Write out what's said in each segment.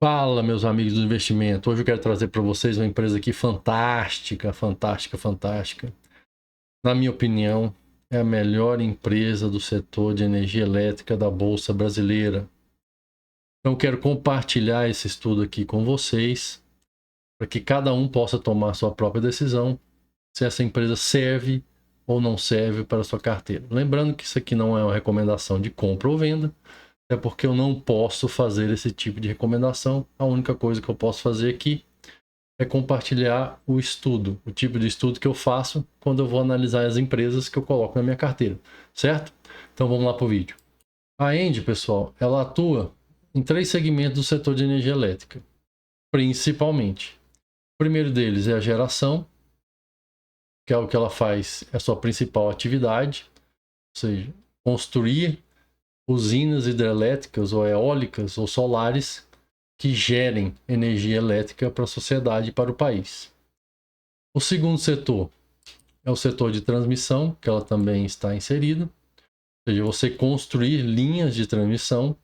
Fala, meus amigos do investimento. Hoje eu quero trazer para vocês uma empresa aqui fantástica, fantástica, fantástica. Na minha opinião, é a melhor empresa do setor de energia elétrica da Bolsa Brasileira. Então, eu quero compartilhar esse estudo aqui com vocês, para que cada um possa tomar a sua própria decisão se essa empresa serve ou não serve para a sua carteira. Lembrando que isso aqui não é uma recomendação de compra ou venda, é porque eu não posso fazer esse tipo de recomendação. A única coisa que eu posso fazer aqui é compartilhar o estudo, o tipo de estudo que eu faço quando eu vou analisar as empresas que eu coloco na minha carteira, certo? Então vamos lá para o vídeo. A ENGIE, pessoal, ela atua em 3 segmentos do setor de energia elétrica, principalmente. O primeiro deles é a geração, que é o que ela faz, é a sua principal atividade, ou seja, construir usinas hidrelétricas ou eólicas ou solares que gerem energia elétrica para a sociedade e para o país. O segundo setor é o setor de transmissão, que ela também está inserida, ou seja, você construir linhas de transmissão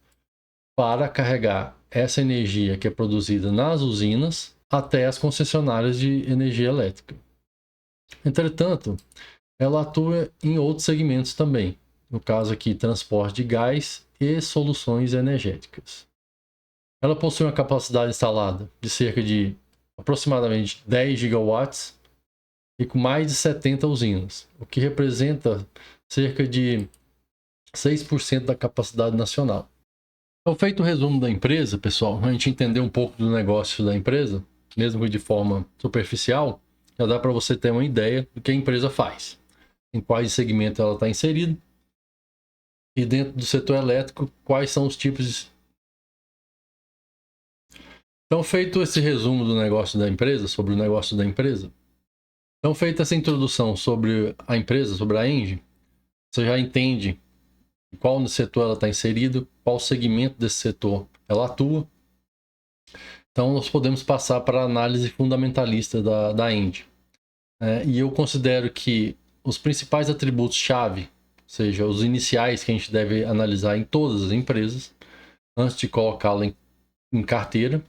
para carregar essa energia que é produzida nas usinas até as concessionárias de energia elétrica. Entretanto, ela atua em outros segmentos também, no caso aqui, transporte de gás e soluções energéticas. Ela possui uma capacidade instalada de cerca de aproximadamente 10 gigawatts e com mais de 70 usinas, o que representa cerca de 6% da capacidade nacional. Então, feito o resumo da empresa, pessoal, a gente entender um pouco do negócio da empresa, mesmo que de forma superficial, já dá para você ter uma ideia do que a empresa faz, em quais segmentos ela está inserida e dentro do setor elétrico, quais são os tipos. Então, feito esse resumo do negócio da empresa, sobre o negócio da empresa, então, feita essa introdução sobre a empresa, sobre a ENGIE, você já entende qual setor ela está inserido, qual segmento desse setor ela atua. Então, nós podemos passar para a análise fundamentalista da ENGIE. E eu considero que os principais atributos-chave, ou seja, os iniciais que a gente deve analisar em todas as empresas, antes de colocá-la em carteira.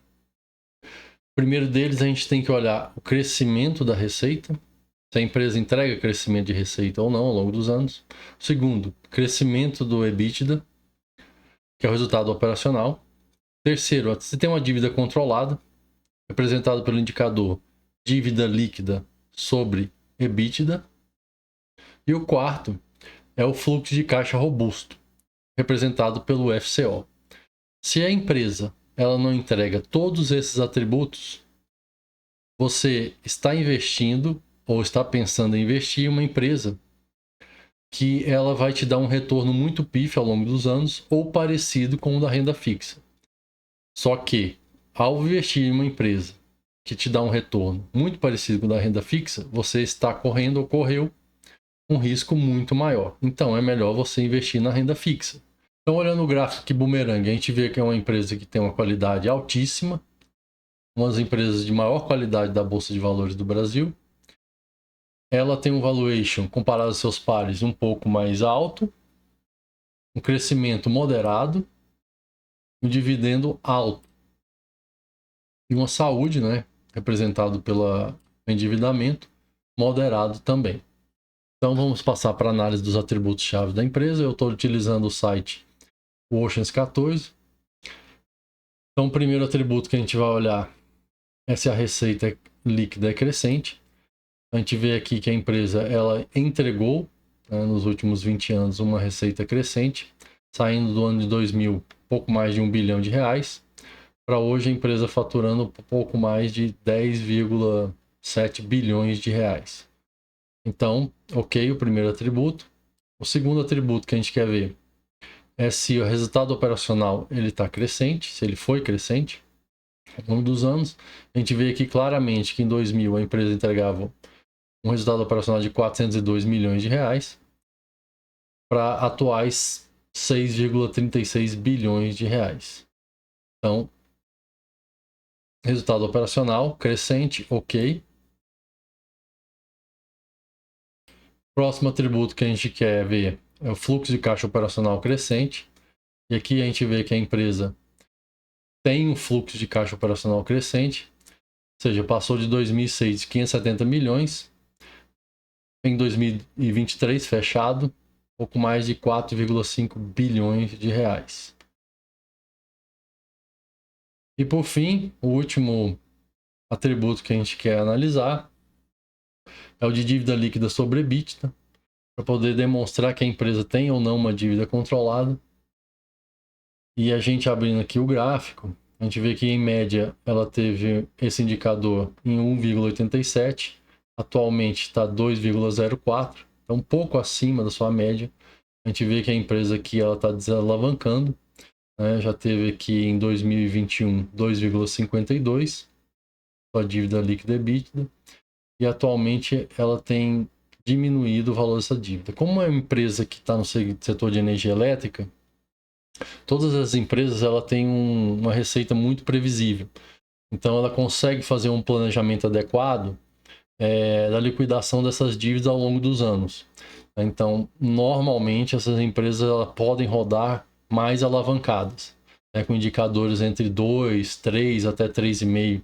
O primeiro deles, a gente tem que olhar o crescimento da receita, se a empresa entrega crescimento de receita ou não ao longo dos anos. O segundo, crescimento do EBITDA, que é o resultado operacional. Terceiro, se tem uma dívida controlada, representado pelo indicador dívida líquida sobre EBITDA. E o quarto é o fluxo de caixa robusto, representado pelo FCO. Se a empresa ela não entrega todos esses atributos, você está investindo ou está pensando em investir em uma empresa que ela vai te dar um retorno muito pífio ao longo dos anos ou parecido com o da renda fixa. Só que, ao investir em uma empresa que te dá um retorno muito parecido com o da renda fixa, você está correndo ou correu um risco muito maior. Então, é melhor você investir na renda fixa. Então, olhando o gráfico aqui Boomerang, a gente vê que é uma empresa que tem uma qualidade altíssima, uma das empresas de maior qualidade da Bolsa de Valores do Brasil. Ela tem um valuation, comparado aos seus pares, um pouco mais alto, um crescimento moderado, um dividendo alto e uma saúde, né, representado pelo endividamento, moderado também. Então vamos passar para a análise dos atributos-chave da empresa. Eu estou utilizando o site Oceans 14. Então o primeiro atributo que a gente vai olhar é se a receita líquida é crescente. A gente vê aqui que a empresa ela entregou, nos últimos 20 anos, uma receita crescente, saindo do ano de 2000, pouco mais de R$1 bilhão, para hoje a empresa faturando um pouco mais de 10,7 bilhões de reais. Então, ok, o primeiro atributo. O segundo atributo que a gente quer ver é se o resultado operacional ele está crescente, se ele foi crescente ao longo dos anos. A gente vê aqui claramente que em 2000 a empresa entregava um resultado operacional de 402 milhões de reais para atuais 6,36 bilhões de reais. Então, resultado operacional crescente, ok. Próximo atributo que a gente quer ver é o fluxo de caixa operacional crescente. E aqui a gente vê que a empresa tem um fluxo de caixa operacional crescente, ou seja, passou de 2006 de 570 milhões, em 2023 fechado, pouco mais de 4,5 bilhões de reais. E por fim, o último atributo que a gente quer analisar é o de dívida líquida sobre EBITDA, para poder demonstrar que a empresa tem ou não uma dívida controlada. E a gente abrindo aqui o gráfico, a gente vê que em média ela teve esse indicador em 1,87, atualmente está 2,04, então um pouco acima da sua média. A gente vê que a empresa aqui ela está desalavancando, né? Já teve aqui em 2021 2,52, sua dívida líquida EBITDA, e atualmente ela tem diminuído o valor dessa dívida. Como é uma empresa que está no setor de energia elétrica, todas as empresas ela têm uma receita muito previsível. Então ela consegue fazer um planejamento adequado da liquidação dessas dívidas ao longo dos anos. Então, normalmente essas empresas elas podem rodar mais alavancadas, né, com indicadores entre 2, 3 até 3,5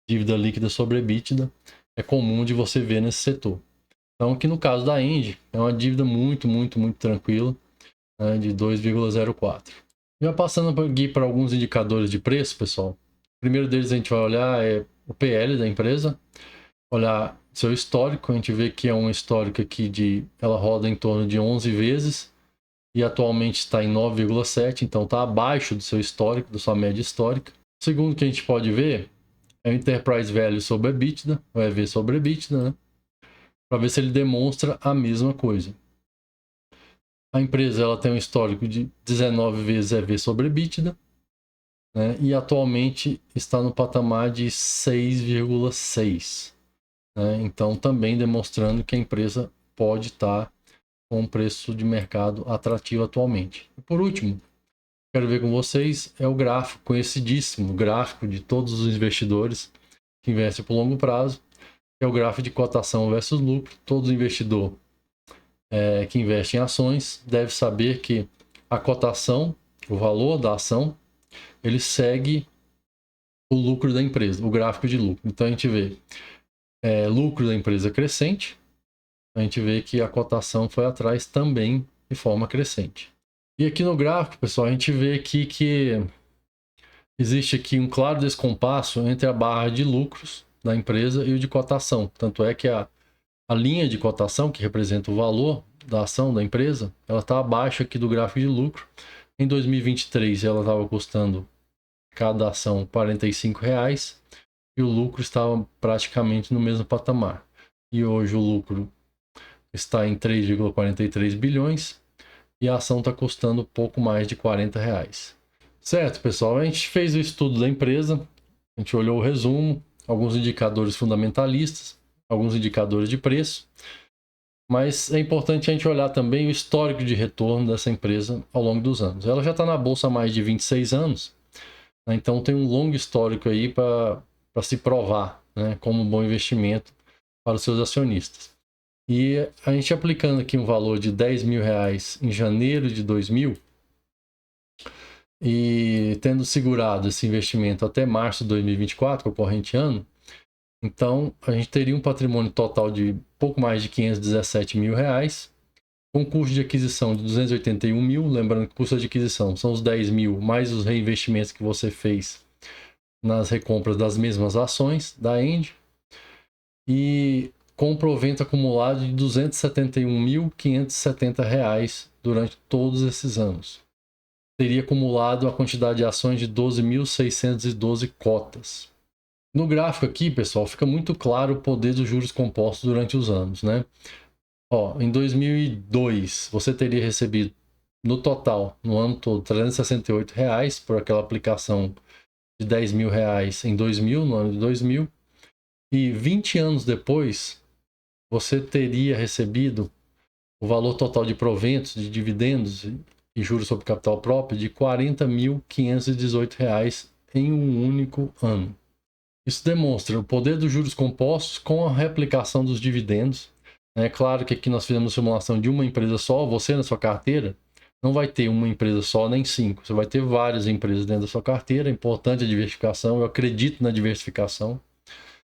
dívida líquida sobre EBITDA. É comum de você ver nesse setor. Então, aqui no caso da Engie, é uma dívida muito tranquila, né, de 2,04. Já passando aqui para alguns indicadores de preço, pessoal. O primeiro deles a gente vai olhar é o PL da empresa, olhar seu histórico. A gente vê que é um histórico aqui ela roda em torno de 11 vezes e atualmente está em 9,7, então está abaixo do seu histórico, da sua média histórica. O segundo que a gente pode ver é o Enterprise Value sobre EBITDA, o EV sobre EBITDA, né? Para ver se ele demonstra a mesma coisa. A empresa ela tem um histórico de 19 vezes EV sobre EBITDA, né? E atualmente está no patamar de 6,6. Né? Então, também demonstrando que a empresa pode estar com um preço de mercado atrativo atualmente. E por último, quero ver com vocês é o gráfico conhecidíssimo, gráfico de todos os investidores que investem por longo prazo, que é o gráfico de cotação versus lucro. Todo investidor que investe em ações deve saber que a cotação, o valor da ação, ele segue o lucro da empresa, o gráfico de lucro. Então a gente vê lucro da empresa crescente, a gente vê que a cotação foi atrás também de forma crescente. E aqui no gráfico, pessoal, a gente vê aqui que existe aqui um claro descompasso entre a barra de lucros da empresa e o de cotação. Tanto é que a linha de cotação, que representa o valor da ação da empresa, ela está abaixo aqui do gráfico de lucro. Em 2023, ela estava custando cada ação R$ 45 e o lucro estava praticamente no mesmo patamar. E hoje o lucro está em 3,43 bilhões e a ação está custando pouco mais de R$ 40. Certo, pessoal? A gente fez o estudo da empresa, a gente olhou o resumo, alguns indicadores fundamentalistas, alguns indicadores de preço, mas é importante a gente olhar também o histórico de retorno dessa empresa ao longo dos anos. Ela já está na bolsa há mais de 26 anos, né? Então tem um longo histórico aí para se provar, né, como um bom investimento para os seus acionistas. E a gente aplicando aqui um valor de R$ 10.000 em janeiro de 2000 e tendo segurado esse investimento até março de 2024, que é o corrente ano, então a gente teria um patrimônio total de pouco mais de R$ 517 mil, com custo de aquisição de 281 mil, lembrando que o custo de aquisição são os 10 mil mais os reinvestimentos que você fez nas recompras das mesmas ações da Engie, e com provento acumulado de R$ 271.570 durante todos esses anos. Teria acumulado a quantidade de ações de 12.612 cotas. No gráfico aqui, pessoal, fica muito claro o poder dos juros compostos durante os anos, né? Em 2002, você teria recebido, no total, no ano todo, R$ 368 por aquela aplicação de R$ 10 mil em 2000, no ano de 2000. E 20 anos depois, você teria recebido o valor total de proventos, de dividendos e juros sobre capital próprio de R$ 40.518 em um único ano. Isso demonstra o poder dos juros compostos com a replicação dos dividendos. É claro que aqui nós fizemos simulação de uma empresa só, você na sua carteira, não vai ter uma empresa só, nem 5. Você vai ter várias empresas dentro da sua carteira. É importante a diversificação. Eu acredito na diversificação.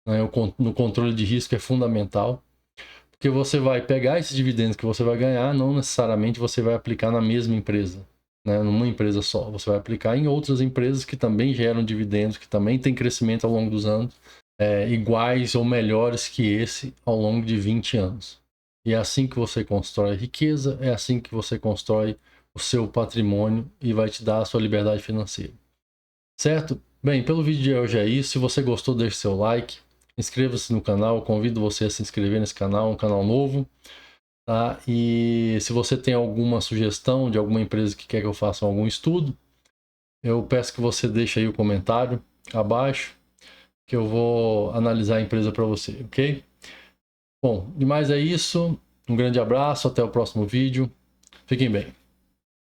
Né? No controle de risco é fundamental. Porque você vai pegar esses dividendos que você vai ganhar, não necessariamente você vai aplicar na mesma empresa, né? Numa empresa só. Você vai aplicar em outras empresas que também geram dividendos, que também têm crescimento ao longo dos anos, iguais ou melhores que esse ao longo de 20 anos. E é assim que você constrói riqueza, é assim que você constrói o seu patrimônio e vai te dar a sua liberdade financeira. Certo? Bem, pelo vídeo de hoje é isso. Se você gostou, deixe seu like. Inscreva-se no canal. Eu convido você a se inscrever nesse canal, um canal novo. Tá? E se você tem alguma sugestão de alguma empresa que quer que eu faça algum estudo, eu peço que você deixe aí o comentário abaixo, que eu vou analisar a empresa para você, ok? Bom, demais é isso. Um grande abraço, até o próximo vídeo. Fiquem bem.